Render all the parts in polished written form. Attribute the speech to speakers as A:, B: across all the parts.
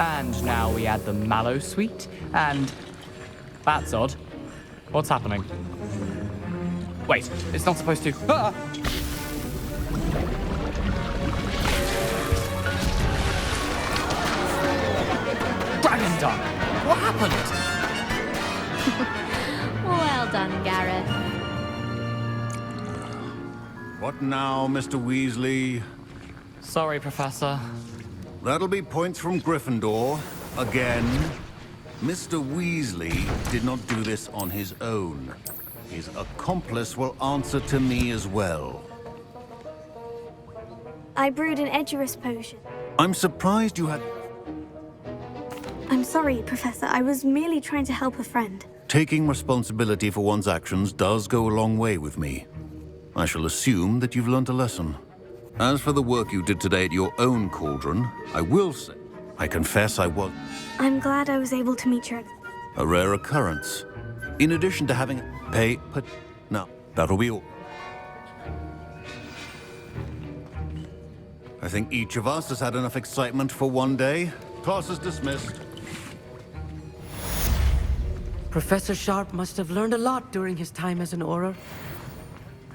A: And now we add the mallow sweet, and... That's odd. What's happening? Wait, it's not supposed to... Ah! Dragon Dung! What happened?
B: Well done, Gareth.
C: What now, Mr. Weasley?
A: Sorry, Professor.
C: That'll be points from Gryffindor. Again. Mr. Weasley did not do this on his own. His accomplice will answer to me as well.
D: I brewed an Edurus potion.
C: I'm surprised you had...
D: I'm sorry, Professor. I was merely trying to help a friend.
C: Taking responsibility for one's actions does go a long way with me. I shall assume that you've learnt a lesson. As for the work you did today at your own cauldron, I will say, I confess I was...
D: I'm glad I was able to meet your...
C: a rare occurrence. In addition to having... No, that'll be all. I think each of us has had enough excitement for one day. Class is dismissed.
E: Professor Sharp must have learned a lot during his time as an Auror.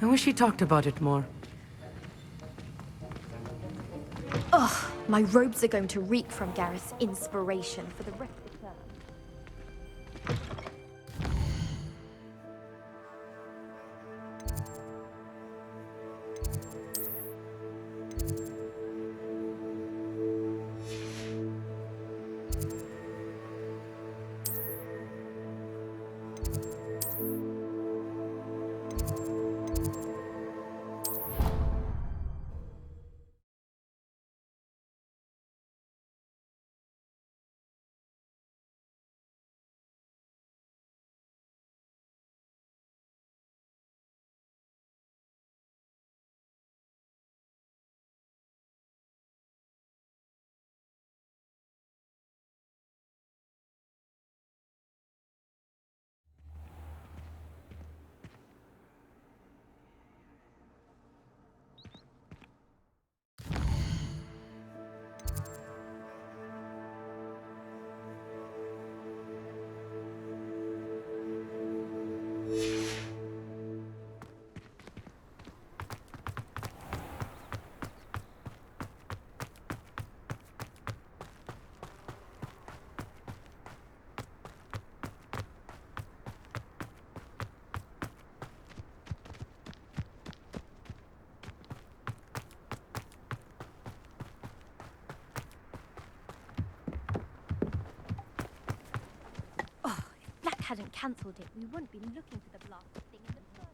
E: I wish he talked about it more.
B: Ugh, my robes are going to reek from Gareth's inspiration for the rest of the term. Hadn't cancelled it, we wouldn't be looking for the blasted thing in the first.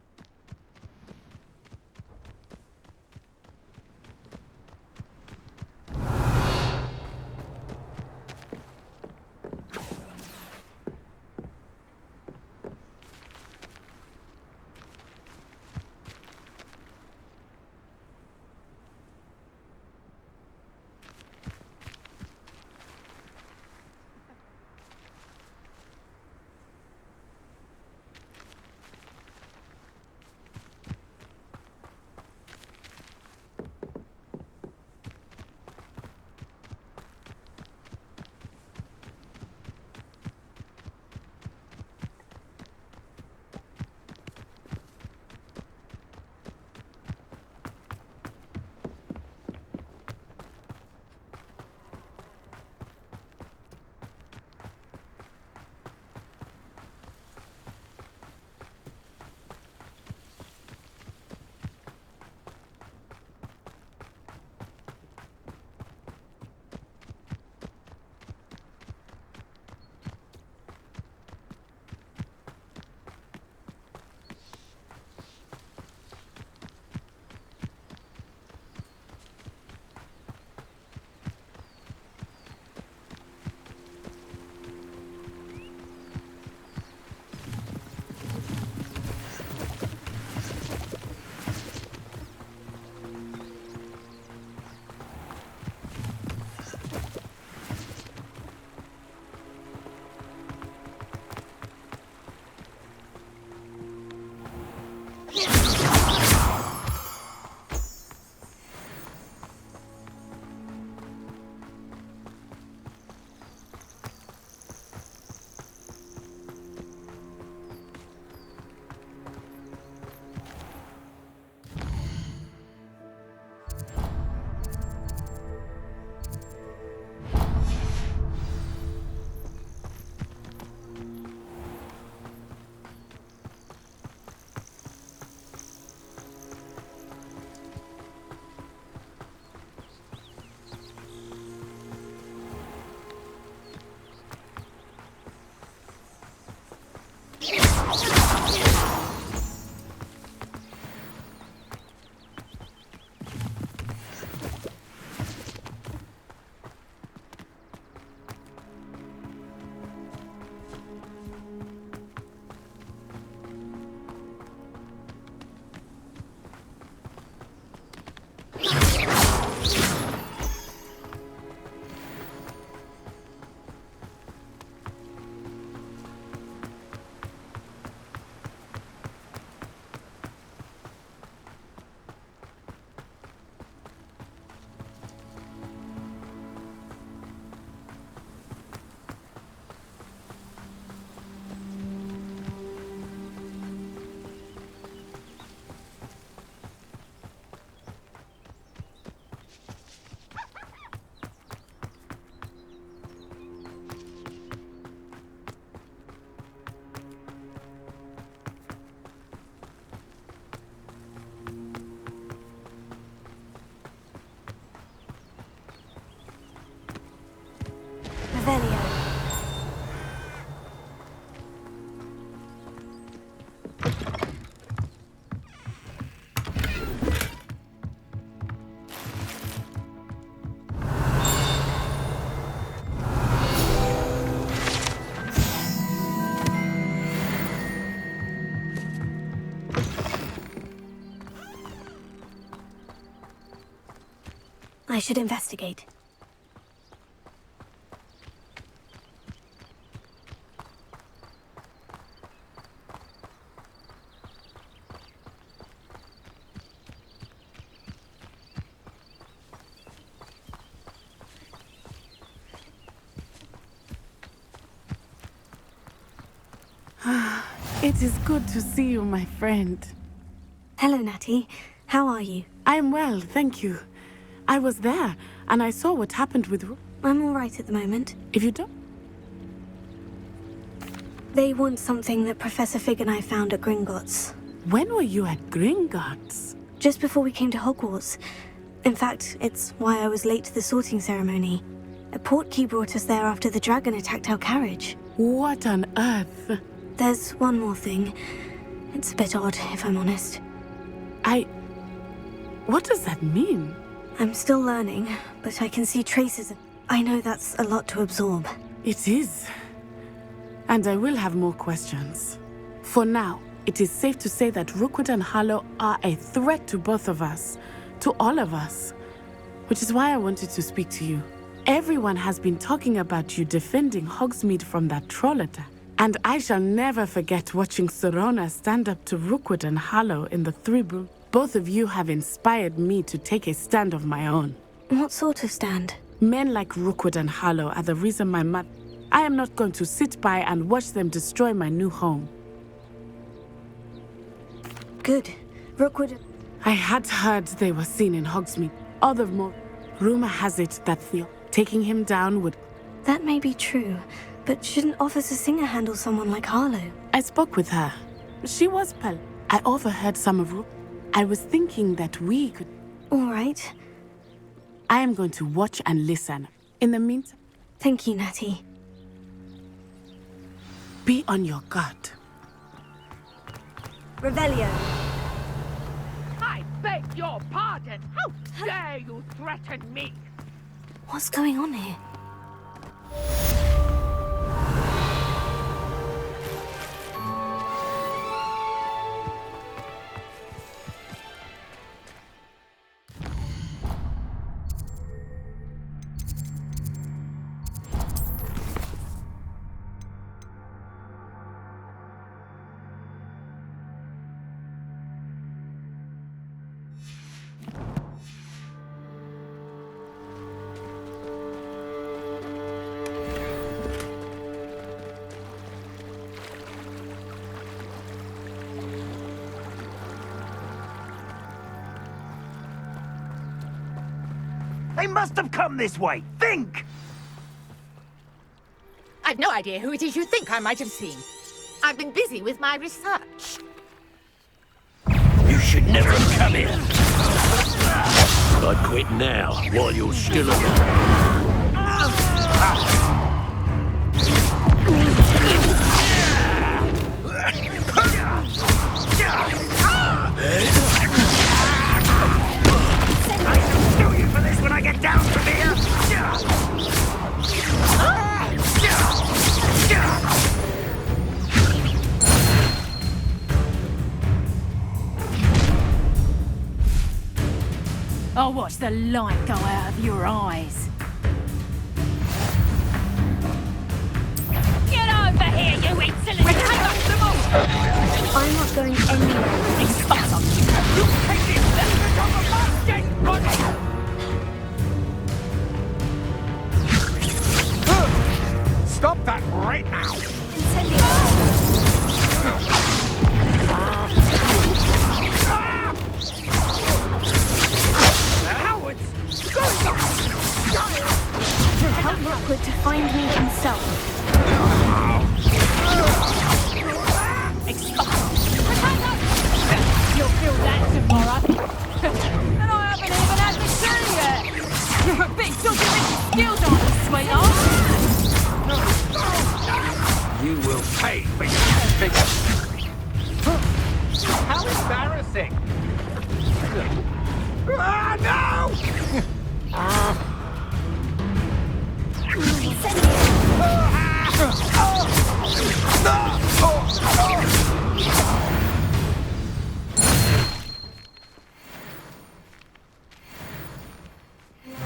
D: I should investigate.
F: It is good to see you, my friend.
D: Hello, Natty. How are you?
F: I'm well, thank you. I was there, and I saw what happened with
D: I'm all right at the moment.
F: If you don't...
D: They want something that Professor Fig and I found at Gringotts.
F: When were you at Gringotts?
D: Just before we came to Hogwarts. In fact, it's why I was late to the sorting ceremony. A portkey brought us there after the dragon attacked our carriage.
F: What on earth?
D: There's one more thing. It's a bit odd, if I'm honest.
F: What does that mean?
D: I'm still learning, but I can see traces of... I know that's a lot to absorb.
F: It is. And I will have more questions. For now, it is safe to say that Rookwood and Harlow are a threat to both of us. To all of us. Which is why I wanted to speak to you. Everyone has been talking about you defending Hogsmeade from that troll attack. And I shall never forget watching Serona stand up to Rookwood and Harlow in the Three Broom. Both of you have inspired me to take a stand of my own.
D: What sort of stand?
F: Men like Rookwood and Harlow are the reason my mother... I am not going to sit by and watch them destroy my new home.
D: Good. Rookwood...
F: I had heard they were seen in Hogsmeade. All the more, rumor has it that taking him down would...
D: That may be true, but shouldn't Officer Singer handle someone like Harlow?
F: I spoke with her. She was pale. I overheard some of... I was thinking that we could...
D: All right.
F: I am going to watch and listen. In the meantime...
D: Thank you, Natty.
F: Be on your guard.
D: Revelio.
G: I beg your pardon! How dare you threaten me?
D: What's going on here?
H: They must have come this way. Think!
G: I've no idea who it is you think I might have seen. I've been busy with my research.
H: You should never have come here. I'd quit now, while you're still alive. I shall sue you for this when I get down from here.
I: I'll watch the light go out of your eyes. Get over here, you insolent!
D: I'm not going anywhere.
I: Expulso!
H: You take this elephant on the last dead body! Stop that right now! Cowards!
D: Help Rookwood to find me himself.
I: You'll feel that tomorrow. And I haven't even had the tea yet. You're a bit documented skills, aren't you, sweetheart?
H: You will pay for your mistake.
A: How embarrassing!
H: Ah, no!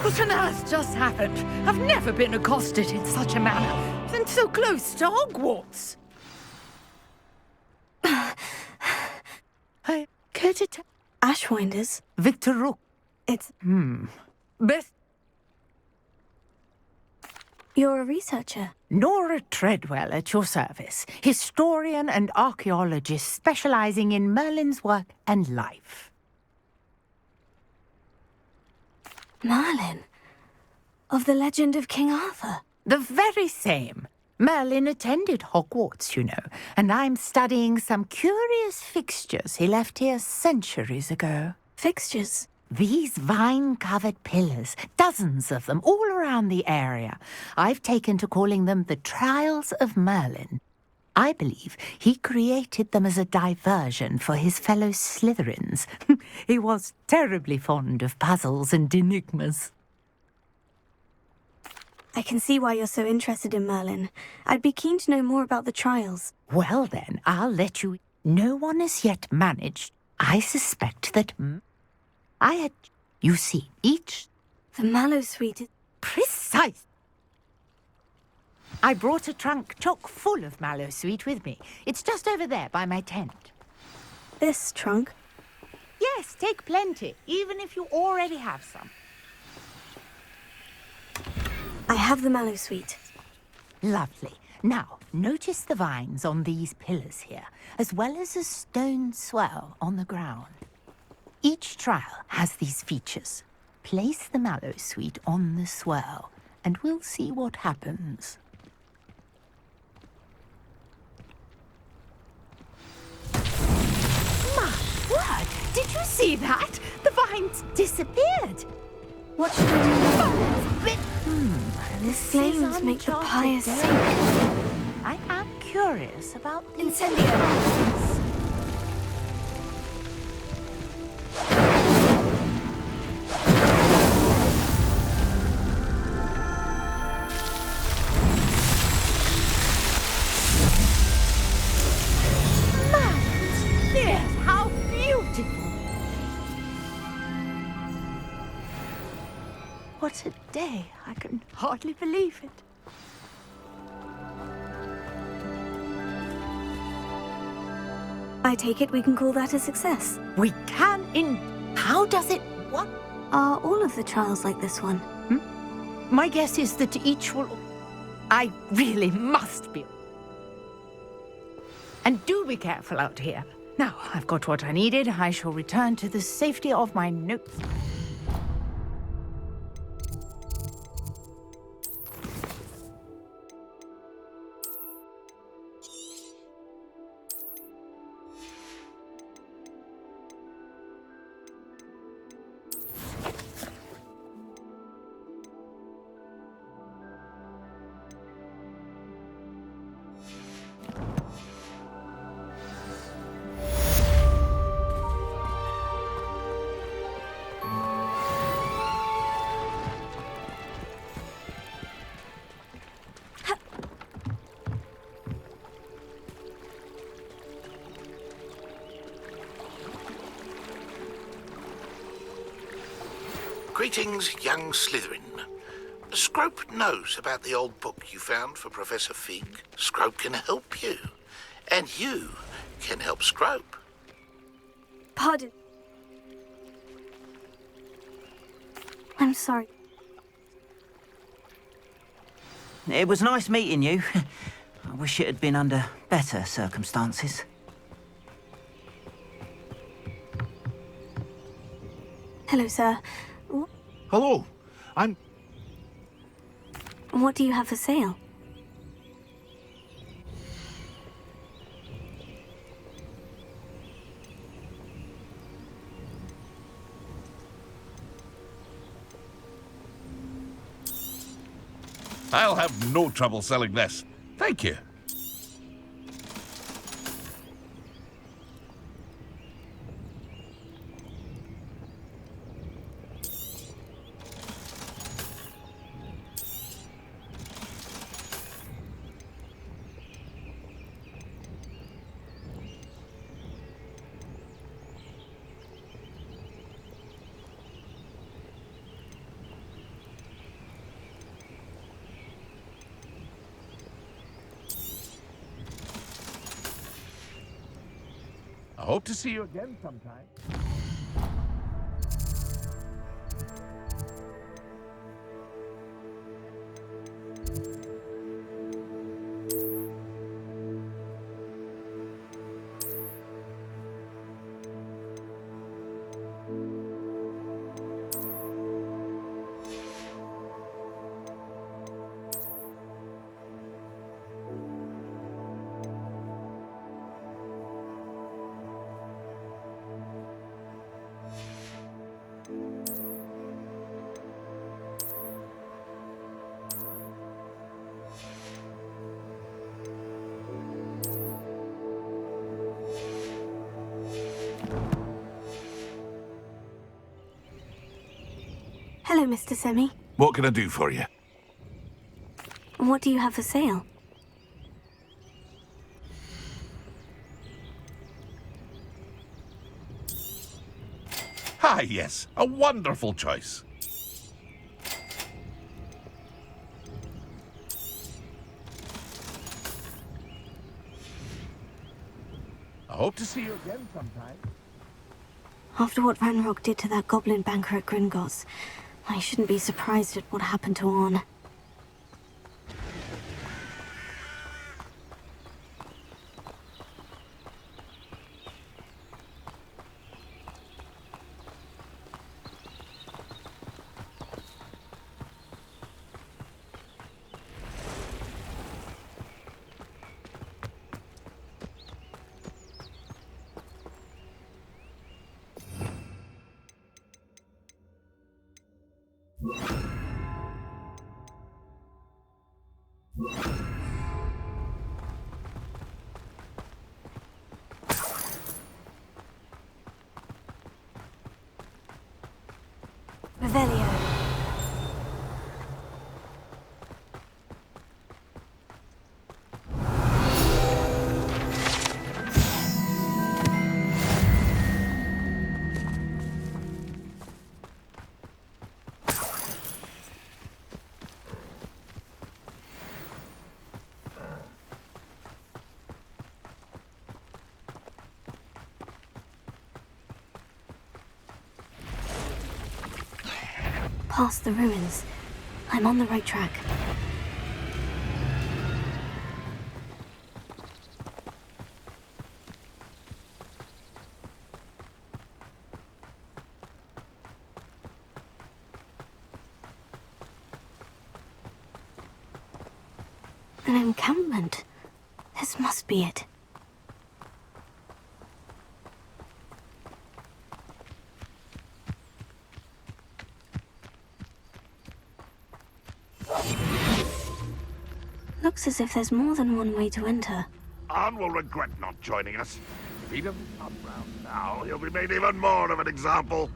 G: What on earth just happened? I've never been accosted in such a manner. And so close to Hogwarts. I care to tell
D: Ashwinders?
G: Victor Rook.
D: It's...
G: Beth
D: You're a researcher.
G: Nora Treadwell at your service. Historian and archaeologist specializing in Merlin's work and life.
D: Merlin? Of the legend of King Arthur?
G: The very same. Merlin attended Hogwarts, you know, and I'm studying some curious fixtures he left here centuries ago.
D: Fixtures?
G: These vine-covered pillars, dozens of them, all around the area. I've taken to calling them the Trials of Merlin. I believe he created them as a diversion for his fellow Slytherins. He was terribly fond of puzzles and enigmas.
D: I can see why you're so interested in Merlin. I'd be keen to know more about the trials.
G: Well then, I'll let you... No one has yet managed. I suspect that... I had... You see, each...
D: The Mallow Suite is...
G: Precise! I brought a trunk chock full of Mallow Sweet with me. It's just over there by my tent.
D: This trunk?
G: Yes, take plenty, even if you already have some.
D: I have the Mallow Suite.
G: Lovely. Now, notice the vines on these pillars here, as well as a stone swell on the ground. Each trial has these features. Place the Mallow Sweet on the swell, and we'll see what happens. My word! Did you see that? The vines disappeared.
D: What should I do?
G: The
D: flames make the pyre sink.
G: I am curious about the
D: Incendio!
G: Yes, how beautiful! What a day! I can hardly believe it.
D: I take it we can call that a success.
G: We can How does it... What?
D: Are all of the trials like this one?
G: My guess is that each will... I really must be. And do be careful out here. Now, I've got what I needed. I shall return to the safety of my notes.
J: Greetings, young Slytherin. Scrope knows about the old book you found for Professor Fig. Scrope can help you. And you can help Scrope.
D: Pardon. I'm sorry.
K: It was nice meeting you. I wish it had been under better circumstances.
D: Hello, sir.
J: Hello.
D: What do you have for sale?
L: I'll have no trouble selling this. Thank you. hope to see you again sometime.
D: Hello, Mr. Semi.
L: What can I do for you?
D: What do you have for sale?
L: Ah, yes. A wonderful choice. I hope to see you again sometime.
D: After what Van Rock did to that goblin banker at Gringotts, I shouldn't be surprised at what happened to Orn. Revelio. Past the ruins. I'm on the right track. An encampment. This must be it. Looks as if there's more than one way to enter.
L: Arn will regret not joining us. If he doesn't come round now, he'll be made even more of an example.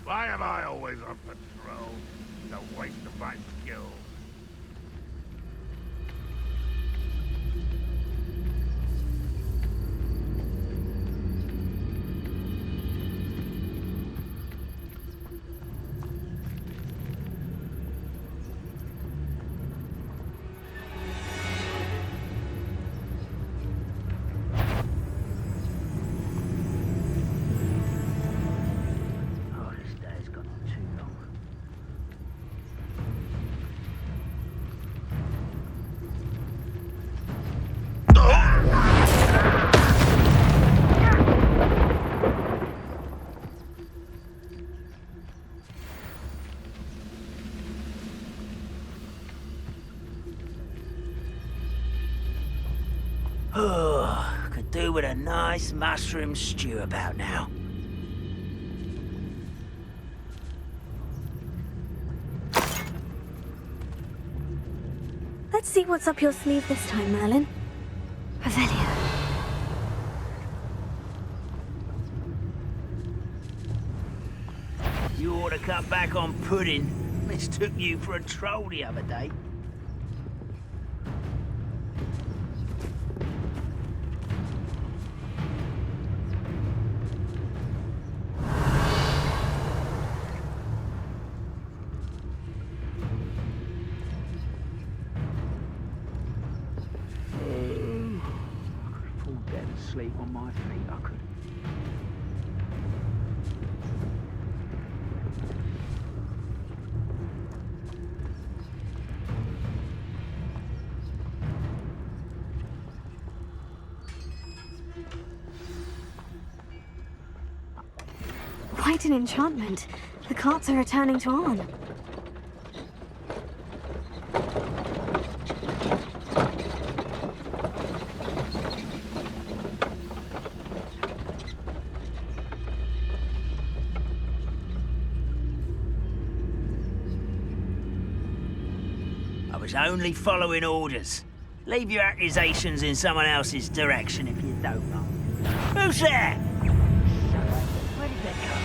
L: Why am I always on patrol? It's a waste of my skills.
K: Could do with a nice mushroom stew about now.
D: Let's see what's up your sleeve this time, Merlin. Revelio.
K: You ought to cut back on pudding. Mistook you for a troll the other day. Sleep on my feet, I could.
D: Quite an enchantment. The carts are returning to Arn.
K: I was only following orders. Leave your accusations in someone else's direction if you don't mind. Who's there? Where did they come?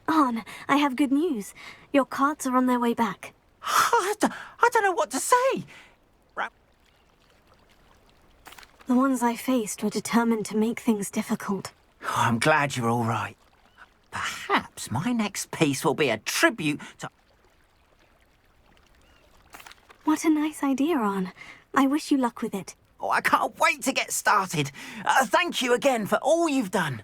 D: Arn, I have good news. Your carts are on their way back.
K: I don't know what to say.
D: The ones I faced were determined to make things difficult.
K: Oh, I'm glad you're all right. Perhaps my next piece will be a tribute to...
D: What a nice idea, Arn. I wish you luck with it.
K: Oh, I can't wait to get started. Thank you again for all you've done.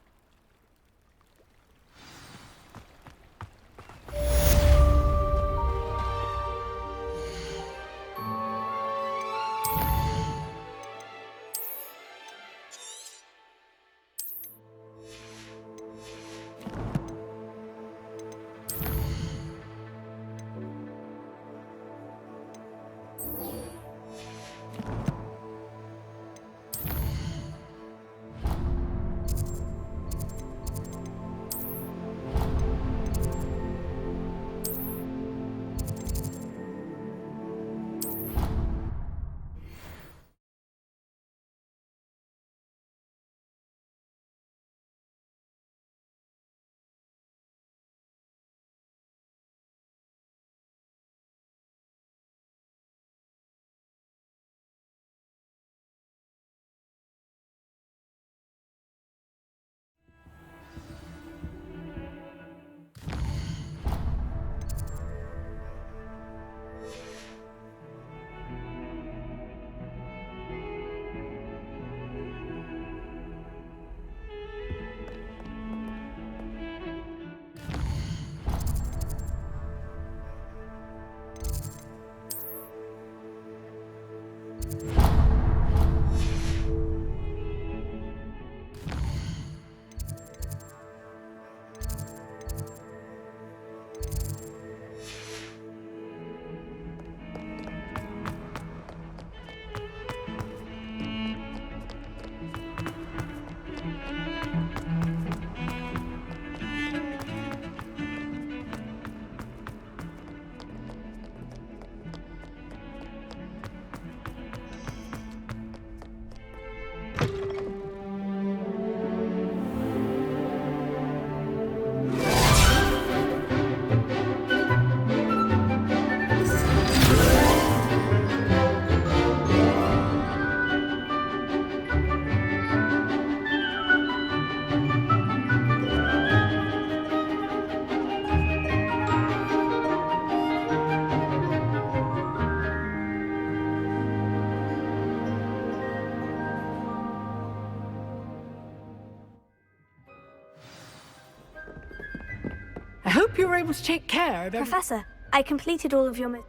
M: I hope you were able to take care of
D: Professor, I completed all of your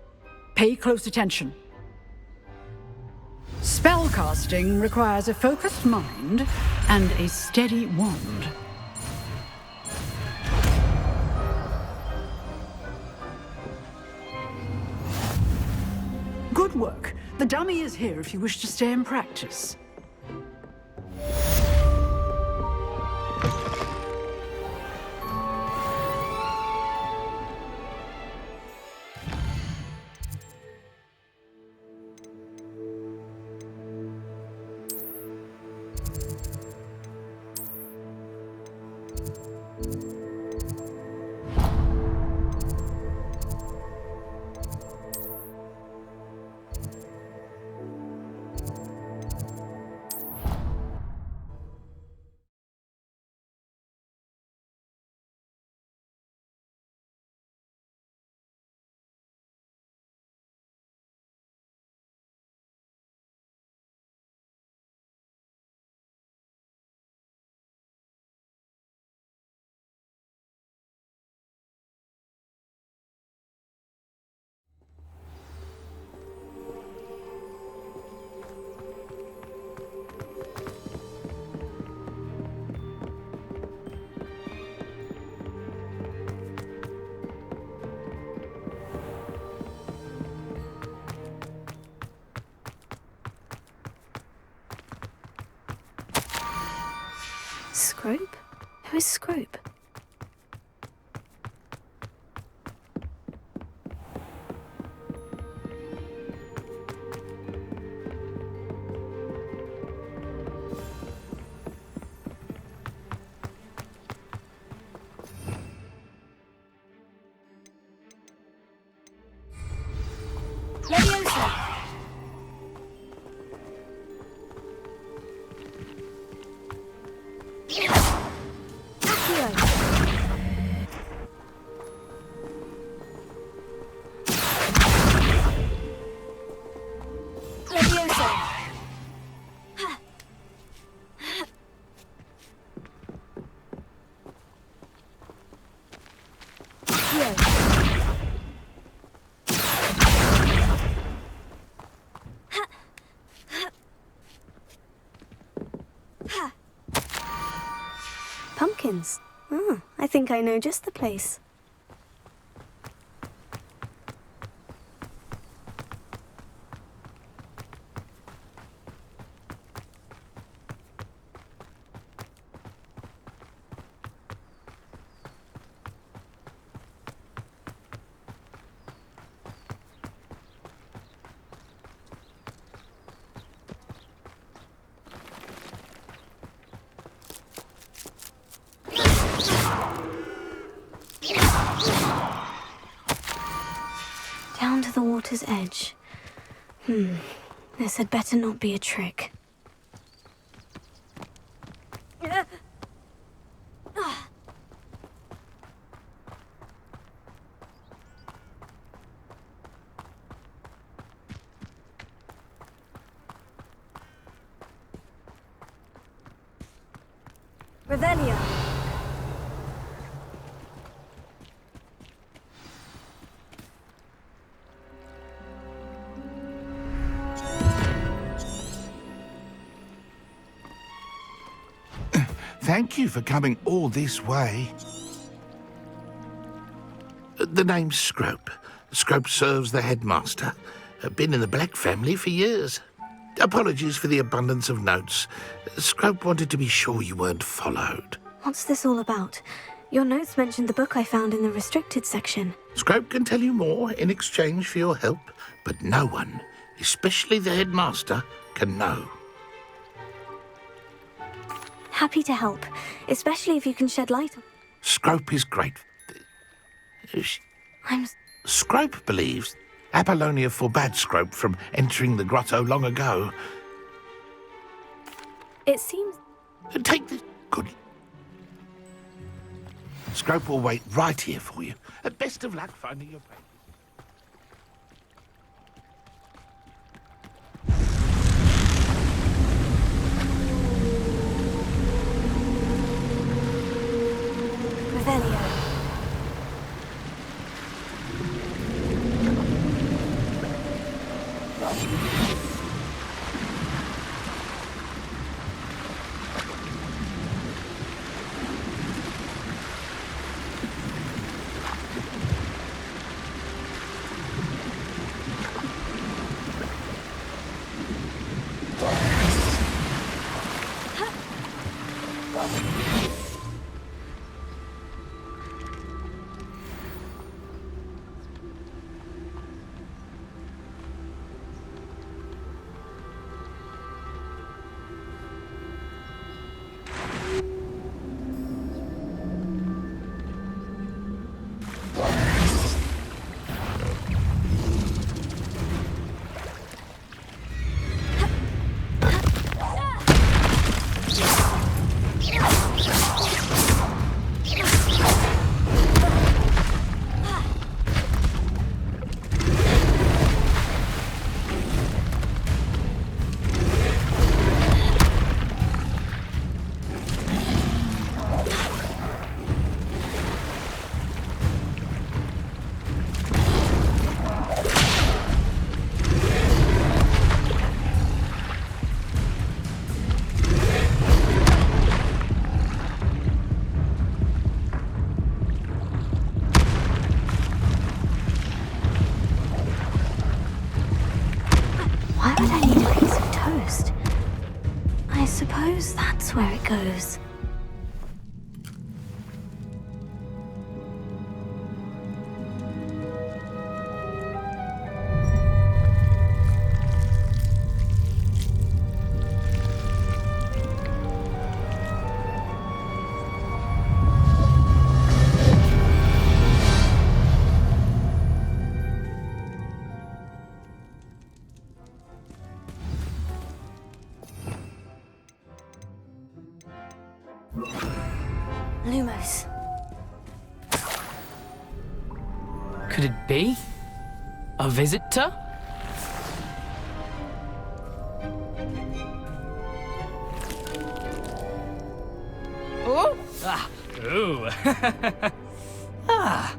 M: Pay close attention. Spellcasting requires a focused mind and a steady wand. Good work. The dummy is here if you wish to stay and practice.
D: Scrope? Who is Scrope?
B: Leviosa! Accio!
D: Hawkins. Ah, I think I know just the place. Down to the water's edge. This had better not be a trick. Revelio.
J: Thank you for coming all this way. The name's Scrope. Scrope serves the headmaster. Been in the Black family for years. Apologies for the abundance of notes. Scrope wanted to be sure you weren't followed.
D: What's this all about? Your notes mentioned the book I found in the restricted section.
J: Scrope can tell you more in exchange for your help, but no one, especially the headmaster, can know.
D: Happy to help, especially if you can shed light on...
J: Scrope is great.
D: I'm...
J: Scrope believes Apollonia forbade Scrope from entering the grotto long ago.
D: It seems...
J: Take this. Good. Scrope will wait right here for you. Best of luck finding your papers.
D: Revelio. Why would I need a piece of toast? I suppose that's where it goes. Lumos.
A: Could it be? A visitor? Oh! Ah! Ooh! Ah!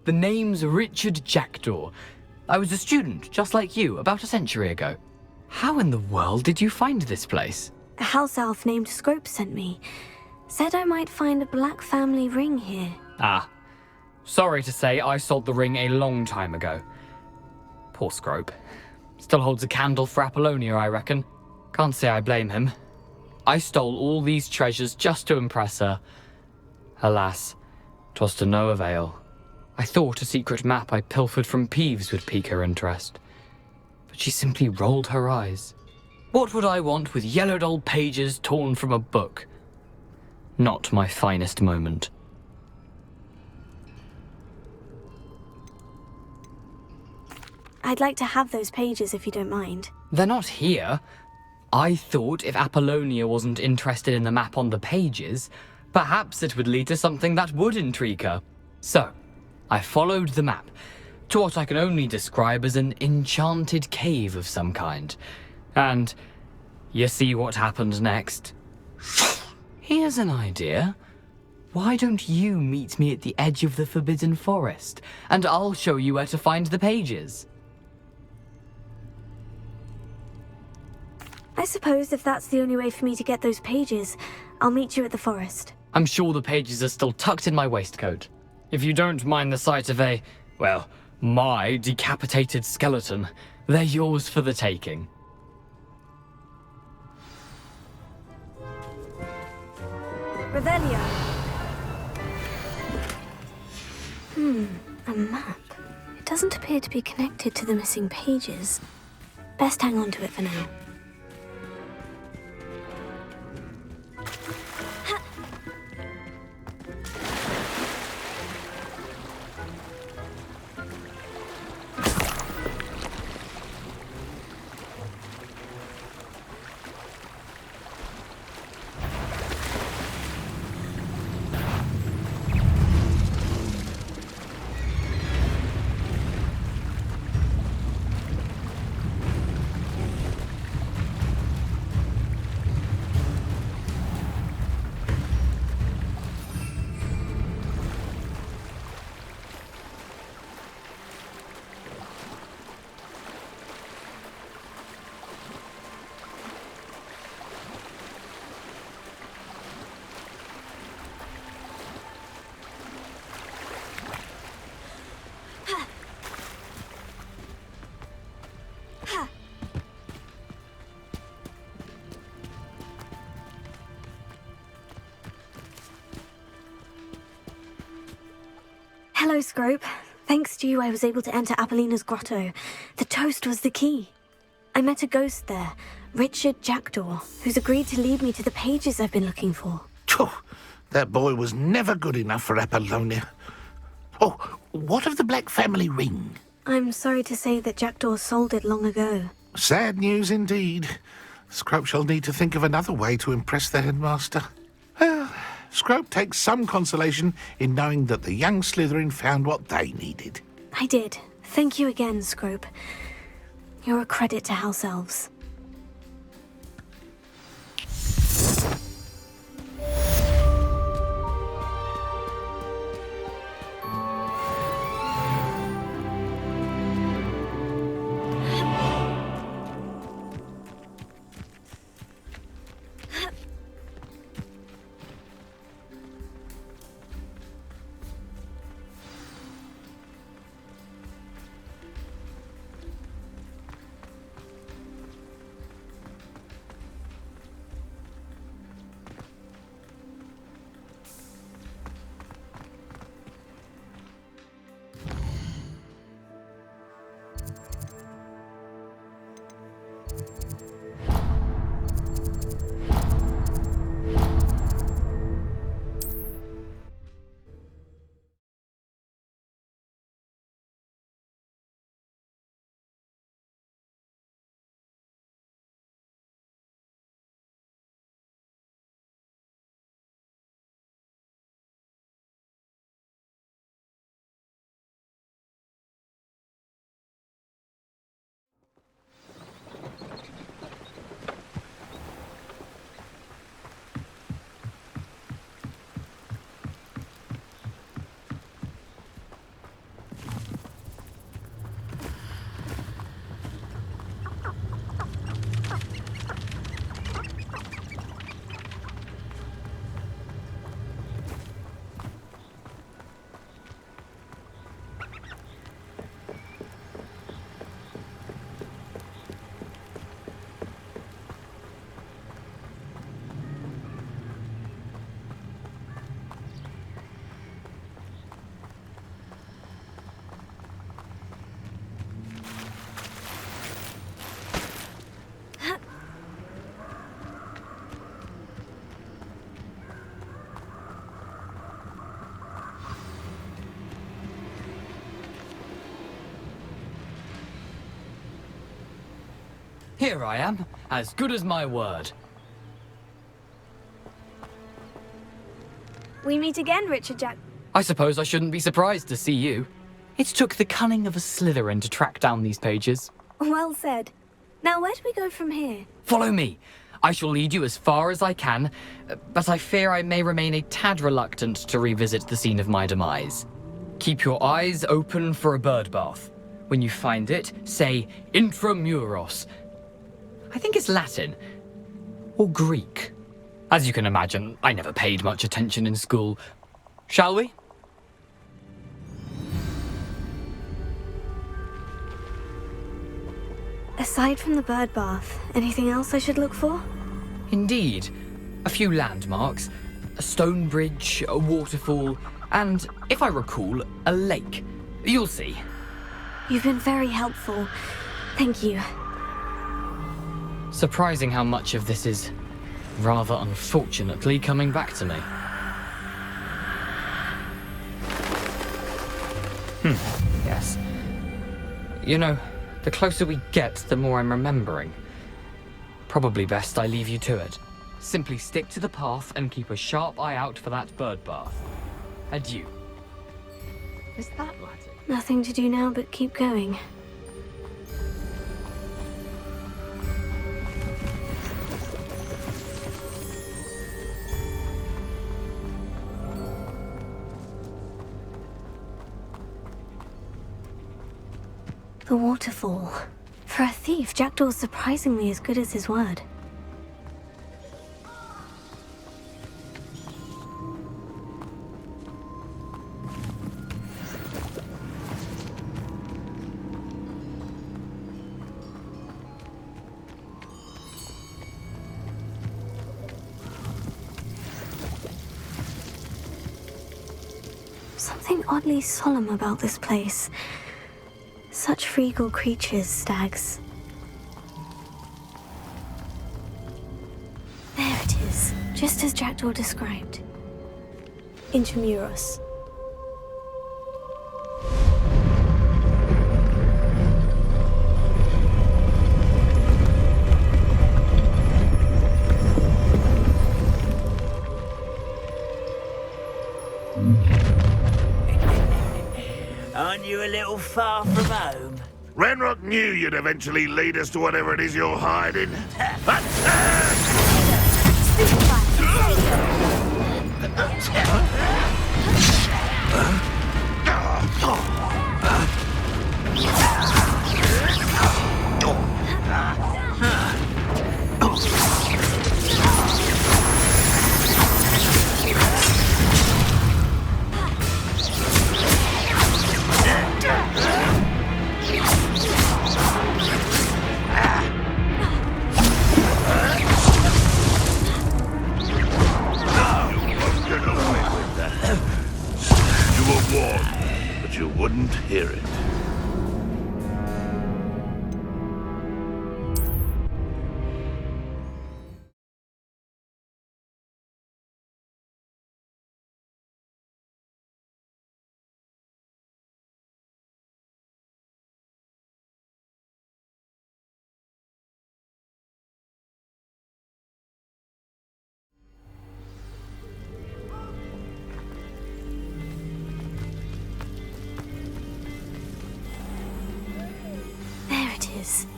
A: The name's Richard Jackdaw. I was a student, just like you, about a century ago. How in the world did you find this place?
D: A house elf named Scrope sent me. Said I might find a black family ring here.
A: Ah. Sorry to say, I sold the ring a long time ago. Poor Scrope. Still holds a candle for Apollonia, I reckon. Can't say I blame him. I stole all these treasures just to impress her. Alas, 'twas to no avail. I thought a secret map I pilfered from Peeves would pique her interest. But she simply rolled her eyes. What would I want with yellowed old pages torn from a book? Not my finest moment.
D: I'd like to have those pages if you don't mind.
A: They're not here. I thought if Apollonia wasn't interested in the map on the pages, perhaps it would lead to something that would intrigue her. So, I followed the map to what I can only describe as an enchanted cave of some kind. And you see what happened next? Here's an idea. Why don't you meet me at the edge of the Forbidden Forest, and I'll show you where to find the pages?
D: I suppose if that's the only way for me to get those pages, I'll meet you at the forest.
A: I'm sure the pages are still tucked in my waistcoat. If you don't mind the sight of a, well, my decapitated skeleton, they're yours for the taking.
D: Revelio. A map. It doesn't appear to be connected to the missing pages. Best hang on to it for now. Hello, Scrope. Thanks to you, I was able to enter Apollina's grotto. The toast was the key. I met a ghost there, Richard Jackdaw, who's agreed to lead me to the pages I've been looking for.
J: Phew, that boy was never good enough for Apollonia. Oh, what of the Black family ring?
D: I'm sorry to say that Jackdaw sold it long ago.
J: Sad news indeed. Scrope shall need to think of another way to impress the headmaster. Well, Scrope takes some consolation in knowing that the young Slytherin found what they needed.
D: I did. Thank you again, Scrope. You're a credit to House Elves.
A: Here I am, as good as my word.
D: We meet again, Richard Jack.
A: I suppose I shouldn't be surprised to see you. It took the cunning of a Slytherin to track down these pages.
D: Well said. Now, where do we go from here?
A: Follow me. I shall lead you as far as I can, but I fear I may remain a tad reluctant to revisit the scene of my demise. Keep your eyes open for a bird bath. When you find it, say intramuros. I think it's Latin. Or Greek. As you can imagine, I never paid much attention in school. Shall we?
D: Aside from the bird bath, anything else I should look for?
A: Indeed. A few landmarks, a stone bridge, a waterfall, and, if I recall, a lake. You'll see.
D: You've been very helpful. Thank you.
A: Surprising how much of this is, rather unfortunately, coming back to me. Yes. You know, the closer we get, the more I'm remembering. Probably best I leave you to it. Simply stick to the path and keep a sharp eye out for that bird bath. Adieu. Is that Latin?
D: Nothing to do now but keep going. The waterfall. For a thief, Jackdaw's surprisingly as good as his word. Something oddly solemn about this place. Such regal creatures, stags. There it is, just as Jackdaw described. Intramuros.
K: Aren't you a little far from home?
L: Renrock knew you'd eventually lead us to whatever it is you're hiding. You wouldn't hear it.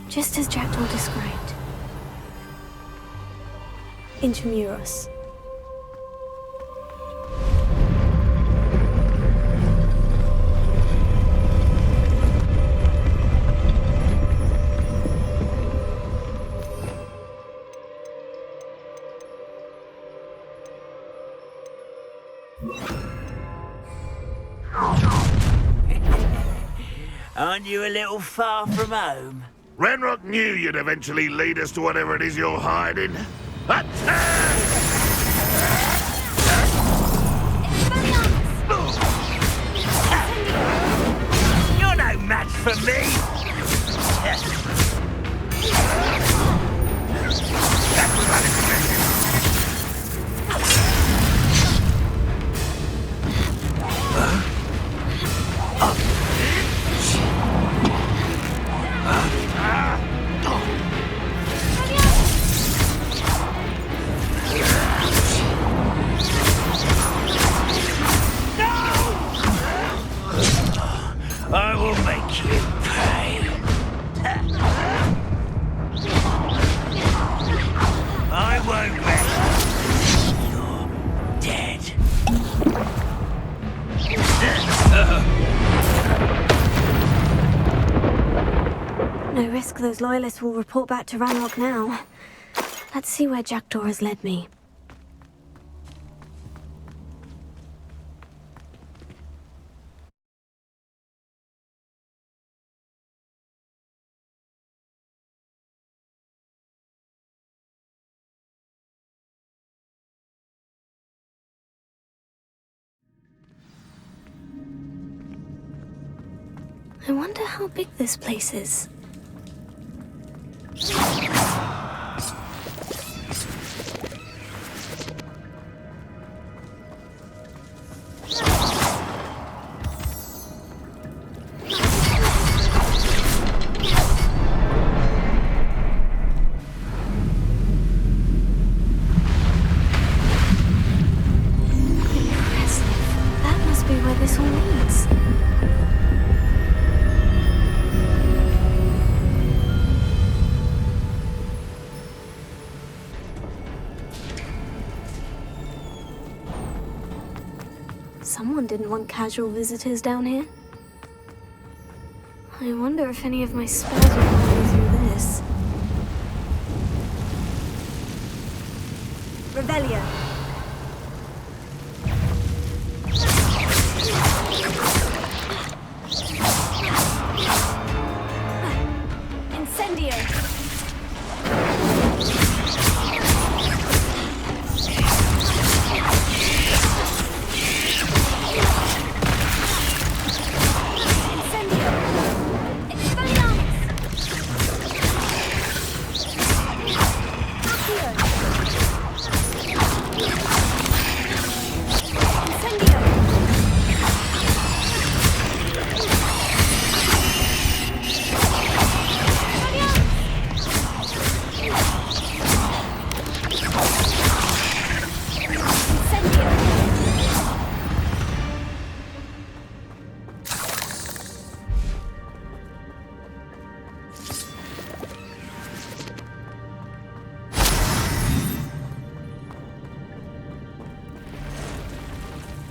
D: Just as Jackdaw described. Intramuros.
K: Aren't you a little far from home?
L: Renrock knew you'd eventually lead us to whatever it is you're hiding. Attack!
K: You're no match for me! won't matter. You're dead.
D: No risk those loyalists will report back to Ranrock now. Let's see where Jackdaw has led me. I wonder how big this place is. Impressive. That must be where this all leads. Someone didn't want casual visitors down here. I wonder if any of my spells will follow through this. Revelio. Incendio.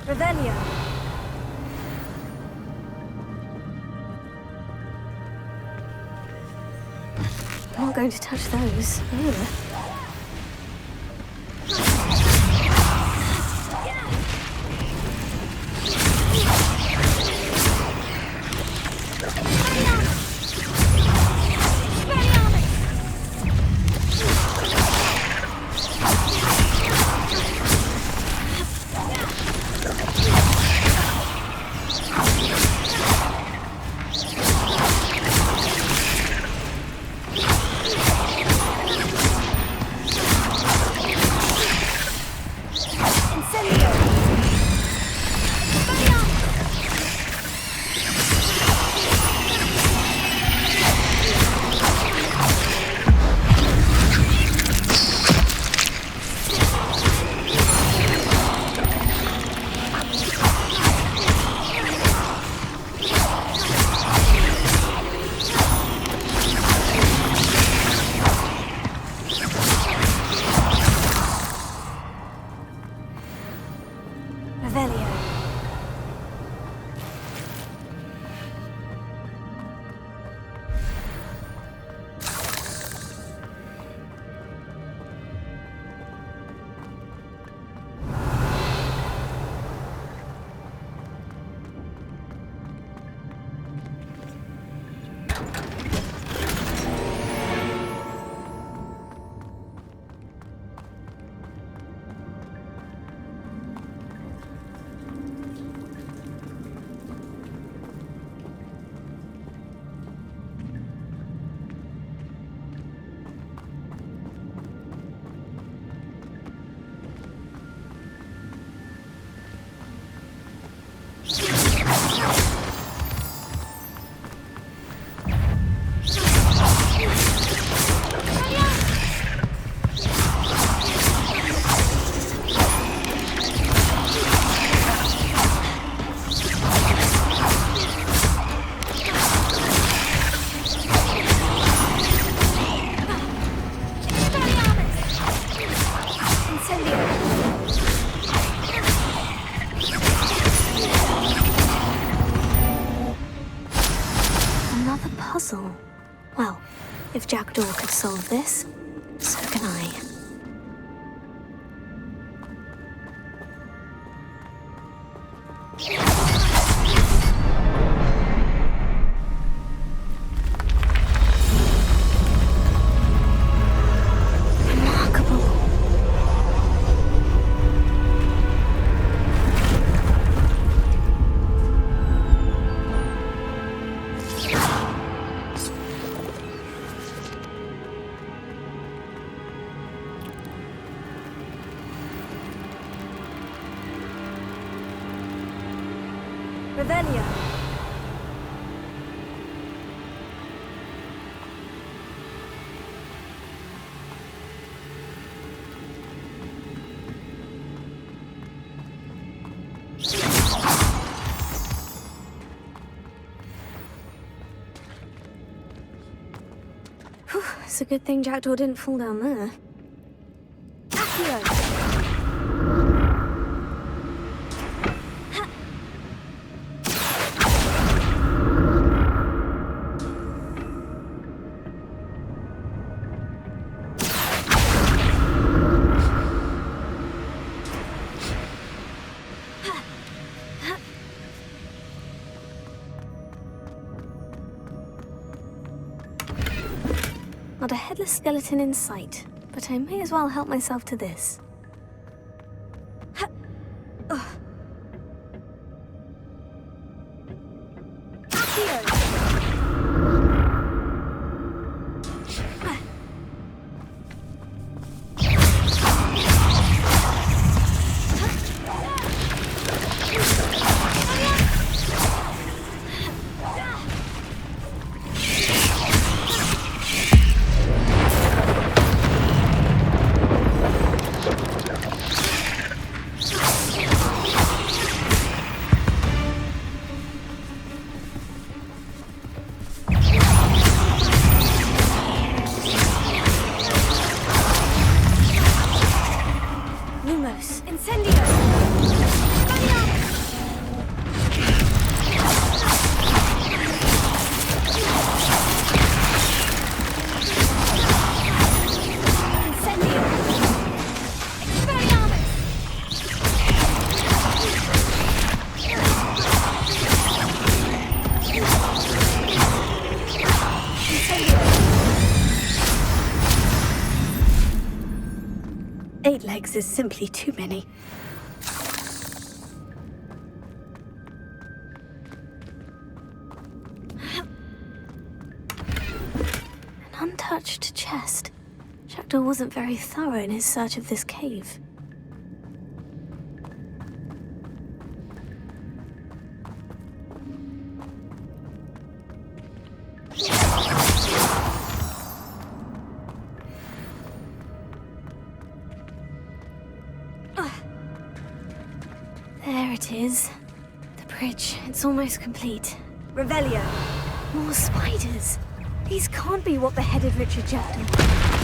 D: Revelio. I'm not going to touch those. Ugh. Jackdaw could solve this, so can I.
B: Revelio.
D: Whew, it's a good thing Jackdaw didn't fall down there.
B: Accio.
D: Not a headless skeleton in sight, but I may as well help myself to this. Eight legs is simply too many. An untouched chest. Jackdaw wasn't very thorough in his search of this cave. There it is. The bridge. It's almost complete.
B: Revelio.
D: More spiders. These can't be what beheaded Richard Jackdaw.